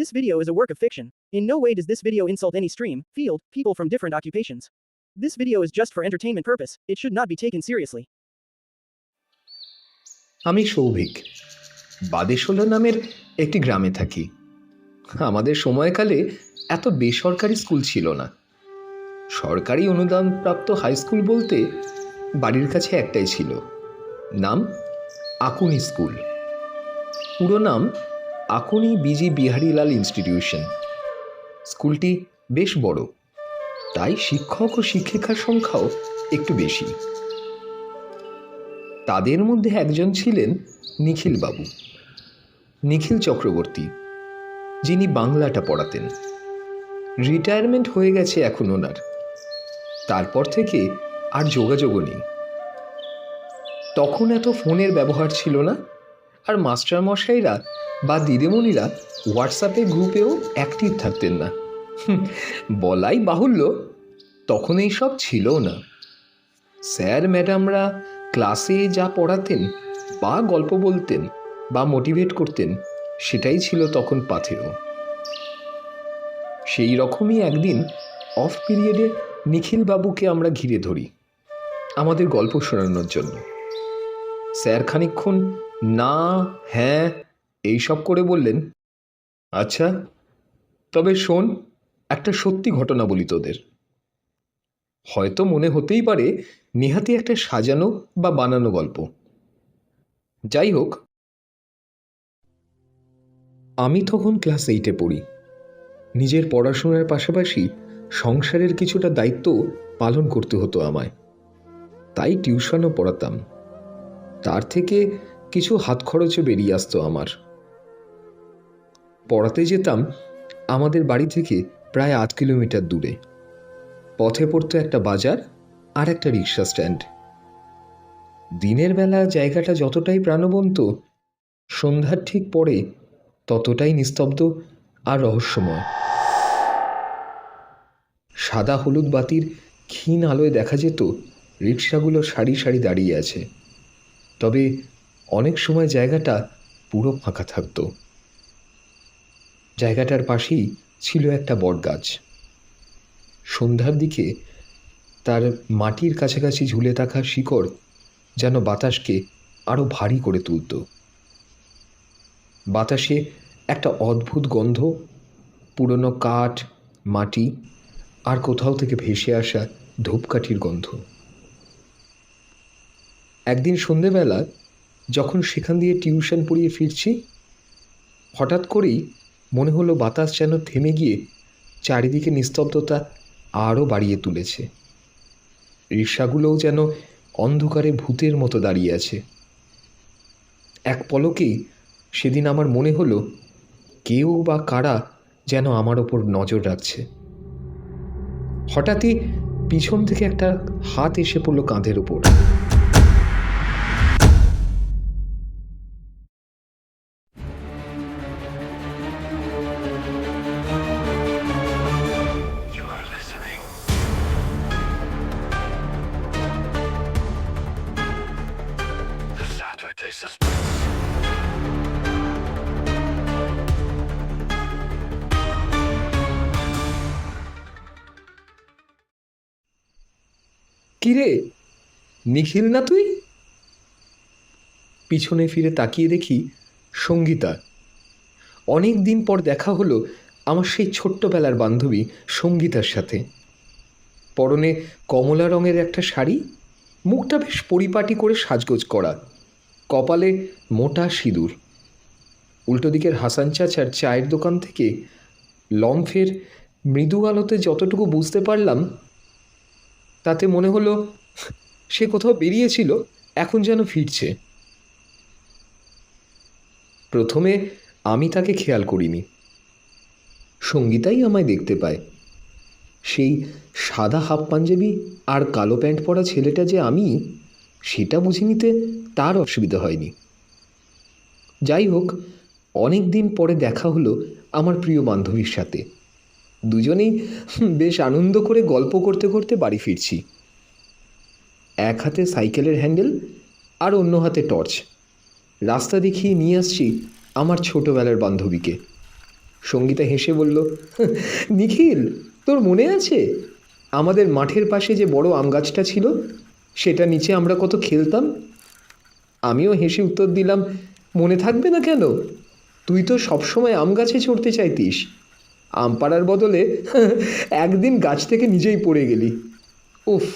This video is a work of fiction. In no way does this video insult any stream, field, people from different occupations. This video is just for entertainment purpose. It should not be taken seriously. আমি সৌভিক বাদেশোলা নামের একটি গ্রামে থাকি। আমাদের সময়কালে এত বেসরকারি school ছিল না। সরকারি অনুদানপ্রাপ্ত হাই স্কুল বলতে বাড়ির কাছে একটাই ছিল, নাম আকুনি স্কুল। পুরো নাম আকুনি বিজি বিহারীলাল ইনস্টিটিউশন। স্কুলটি বেশ বড়, তাই শিক্ষক ও শিক্ষিকার সংখ্যাও একটু বেশি। তাদের মধ্যে একজন ছিলেন নিখিল বাবু, নিখিল চক্রবর্তী, যিনি বাংলাটা পড়াতেন। রিটায়ারমেন্ট হয়ে গেছে এখন ওনার। তারপর থেকে আর যোগাযোগও নেই। তখন এত ফোনের ব্যবহার ছিল না, আর মাস্টারমশাইরা বা দিদিমণিরা হোয়াটসঅ্যাপে গ্রুপেও অ্যাক্টিভ থাকতেন না। বলাই বাহুল্য, তখন এইসব ছিলও না। স্যার ম্যাডামরা ক্লাসে যা পড়াতেন বা গল্প বলতেন বা মোটিভেট করতেন, সেটাই ছিল তখন পাথেয়। সেই রকমই একদিন অফ পিরিয়ডে নিখিল বাবুকে আমরা ঘিরে ধরি আমাদের গল্প শোনানোর জন্য। স্যার খানিকক্ষণ না হ্যাঁ এইসব করে বললেন, আচ্ছা তবে শোন, একটা সত্যি ঘটনা বলি তোদের। হয়তো মনে হতেই পারে নেহাতি একটা সাজানো বা বানানো গল্প। যাই হোক, আমি তখন ক্লাস 8-এ পড়ি। নিজের পড়াশোনার পাশাপাশি সংসারের কিছুটা দায়িত্ব পালন করতে হতো আমায়, তাই টিউশনও পড়াতাম। তার থেকে কিছু হাত খরচও বেরিয়ে আসতো আমার। পড়াতে যেতাম আমাদের বাড়ি থেকে প্রায় 8 কিলোমিটার দূরে। পথে পড়তো একটা বাজার আর একটা রিক্সা স্ট্যান্ড। দিনের বেলা জায়গাটা যতটাই প্রাণবন্ত, সন্ধ্যার ঠিক পরে ততটাই নিস্তব্ধ আর রহস্যময়। সাদা হলুদ বাতির ক্ষীণ আলোয় দেখা যেত রিক্সাগুলো সারি সারি দাঁড়িয়ে আছে, তবে অনেক সময় জায়গাটা পুরো ফাঁকা থাকত। জায়গাটার পাশেই ছিল একটা বটগাছ। সন্ধ্যার দিকে তার মাটির কাছাকাছি ঝুলে থাকা শিকড় যেন বাতাসকে আরো ভারী করে তুলত। বাতাসে একটা অদ্ভুত গন্ধ, পুরনো কাঠ, মাটি আর কোথাও থেকে ভেসে আসা ধূপকাঠির গন্ধ। একদিন সন্ধেবেলা যখন সেখান দিয়ে টিউশন পড়িয়ে ফিরছি, হঠাৎ করেই মনে হলো বাতাস যেন থেমে গিয়ে চারিদিকে নিস্তব্ধতা আরও বাড়িয়ে তুলেছে। রিক্সাগুলোও যেন অন্ধকারে ভূতের মতো দাঁড়িয়ে আছে। এক পলকেই সেদিন আমার মনে হলো কেউ বা কারা যেন আমার ওপর নজর রাখছে। হঠাৎই পিছন থেকে একটা হাত এসে পড়ল কাঁধের ওপর। কিরে, নিখিল না তুই? পিছনে ফিরে তাকিয়ে দেখি সঙ্গীতা। অনেক দিন পর দেখা হলো আমার সেই ছোট্টবেলার বান্ধবী সঙ্গীতার সাথে। পরনে কমলা রঙের একটা শাড়ি, মুখটা বেশ পরিপাটি করে সাজগোজ করা, কপালে মোটা সিঁদুর। উল্টো দিকের হাসান চাচার চায়ের দোকান থেকে লম্ফের মৃদু আলোতে যতটুকু বুঝতে পারলাম, তাতে মনে হলো সে কোথাও বেরিয়েছিল, এখন যেন ফিরছে। প্রথমে আমি তাকে খেয়াল করিনি, সঙ্গীতাই আমায় দেখতে পায়। সেই সাদা হাফ পাঞ্জাবি আর কালো প্যান্ট পরা ছেলেটা যে আমি, সেটা বুঝে নিতে তার অসুবিধা হয়নি। যাই হোক, অনেক দিন পরে দেখা হলো আমার প্রিয় বান্ধবীর সাথে। দুজনেই বেশ আনন্দ করে গল্প করতে করতে বাড়ি ফিরছি। এক হাতে সাইকেলের হ্যান্ডেল আর অন্য হাতে টর্চ। রাস্তা দেখিয়ে নিয়ে আসছি আমার ছোটবেলার বান্ধবীকে। সঙ্গীতা হেসে বলল, নিখিল, তোর মনে আছে আমাদের মাঠের পাশে যে বড় আম গাছটা ছিল, সেটা নিচে আমরা কত খেলতাম? আমিও হেসে উত্তর দিলাম, মনে থাকবে না কেন? তুই তো সবসময় আম গাছে চড়তে চাইতিস। আম পাড়ার বদলে একদিন গাছ থেকে নিজেই পড়ে গেলি। উফ,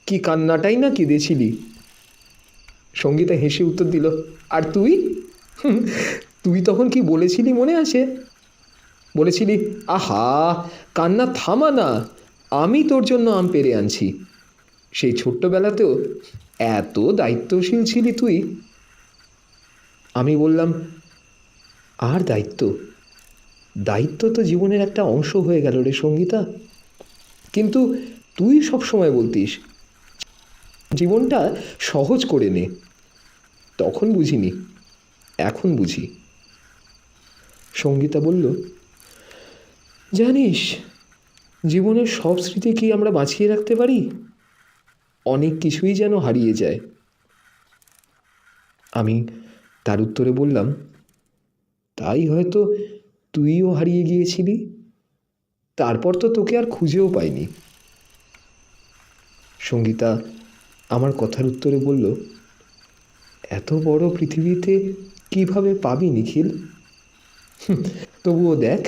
কি কান্নাটাই না কেঁদেছিলি। সঙ্গীতা হেসে উত্তর দিল, আর তুই? তুই তখন কি বলেছিলি মনে আছে? বলেছিলি, আহা, কান্না থামা না, আমি তোর জন্য আম পেড়ে আনছি। সেই ছোট্টবেলাতেও এত দায়িত্বশীল ছিলি তুই। আমি বললাম, আর দায়িত্ব? দায়িত্ব তো জীবনের একটা অংশ হয়ে গেল রে সঙ্গীতা। কিন্তু তুই সবসময় বলতিস, জীবনটা সহজ করে নে। তখন বুঝিনি, এখন বুঝি। সঙ্গীতা বলল, জানিস, জীবনের সব স্মৃতি কি আমরা বাঁচিয়ে রাখতে পারি? অনেক কিছুই যেন হারিয়ে যায়। আমি তার উত্তরে বললাম, তাই হয়তো তুইও হারিয়ে গিয়েছিলি, তারপর তো তোকে আর খুঁজেও পাইনি। সঙ্গীতা আমার কথার উত্তরে বলল, এত বড় পৃথিবীতে কিভাবে পাবি নিখিল? তবুও দেখ,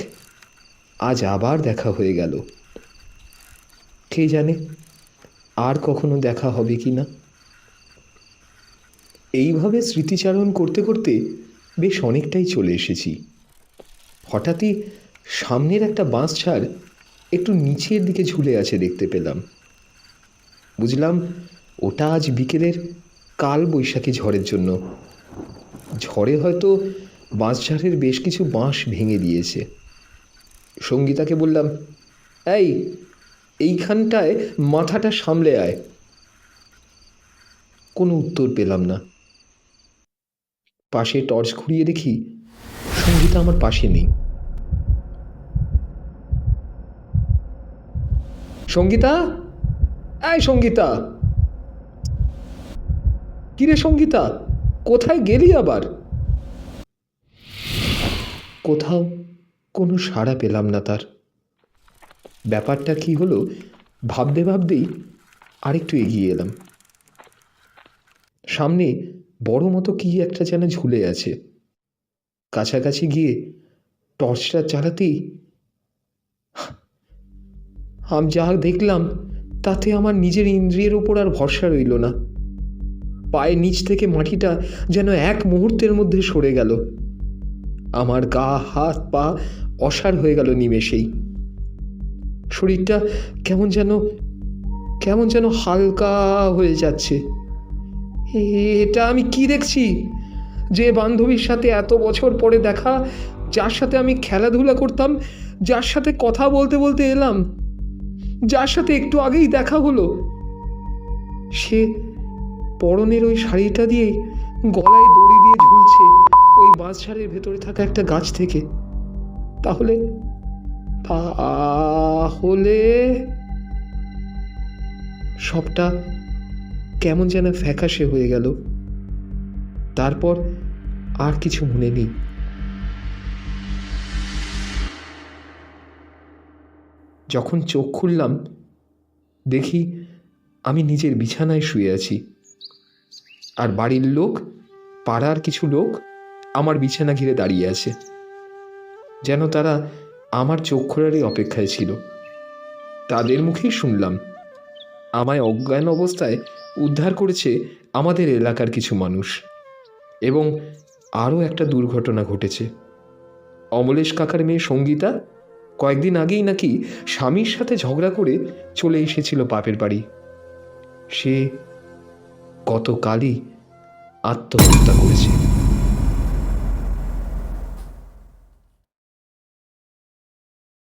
আজ আবার দেখা হয়ে গেল। কে জানে আর কখনো দেখা হবে কি না। এইভাবে স্মৃতিচারণ করতে করতে বেশ অনেকটাই চলে এসেছি। হঠাৎই সামনের একটা বাঁশঝাড় একটু নিচের দিকে ঝুলে আছে দেখতে পেলাম। বুঝলাম ওটা আজ বিকেলের কাল বৈশাখী ঝড়ের জন্য। ঝড়ে হয়তো বাঁশঝাড়ের বেশ কিছু বাঁশ ভেঙে দিয়েছে। সঙ্গীতাকে বললাম, এইখানটায় মাথাটা সামলে আয়। কোনো উত্তর পেলাম না। পাশে টর্চ ঘুরিয়ে দেখি সঙ্গীতা আমার পাশে নেই। সঙ্গীতা, সঙ্গীতা! কিরে সঙ্গীতা, কোথায় গেলি আবার? কোথাও কোনো সাড়া পেলাম না তার। ব্যাপারটা কি হলো ভাবতে ভাবতেই আরেকটু এগিয়ে এলাম। সামনে বড় মতো কি একটা যেন ঝুলে আছে। কাছাকাছি গিয়ে টর্চটা চালাতেই আমি যা দেখলাম তাতে আমার নিজের ইন্দ্রিয়ের ওপর আর ভরসা রইল না। পায়ের নিচ থেকে মাটিটা যেন এক মুহূর্তের মধ্যে সরে গেল। আমার গা, হাত, পা অসাড় হয়ে গেল নিমেষেই। শরীরটা কেমন যেন হালকা হয়ে যাচ্ছে। এটা আমি কি দেখছি? যে বান্ধবীর সাথে এত বছর পরে দেখা, যার সাথে আমি খেলাধুলা করতাম, যার সাথে কথা বলতে বলতে এলাম, যার সাথে একটু আগেই দেখা হলো, সে পরনের ওই শাড়িটা দিয়ে গলায় দড়ি দিয়ে ঝুলছে ওই বাঁশঝাড়ের ভেতরে থাকা একটা গাছ থেকে। তাহলে সবটা কেমন যেন ফ্যাকাশে হয়ে গেল। তারপর আর কিছু মনে নেই। যখন চোখ খুললাম দেখি আমি নিজের বিছানায় শুয়ে আছি, আর বাড়ির লোক, পাড়ার কিছু লোক আমার বিছানা ঘিরে দাঁড়িয়ে আছে, যেন তারা আমার চোখ খোলারই অপেক্ষায় ছিল। তাদের মুখেই শুনলাম আমায় অজ্ঞান অবস্থায় উদ্ধার করেছে আমাদের এলাকার কিছু মানুষ, এবং আরও একটা দুর্ঘটনা ঘটেছে। অমলেশ কাকার মেয়ে সঙ্গীতা কয়েকদিন আগেই নাকি স্বামীর সাথে ঝগড়া করে চলে এসেছিল বাপের বাড়ি। সে গতকালই আত্মহত্যা করেছে।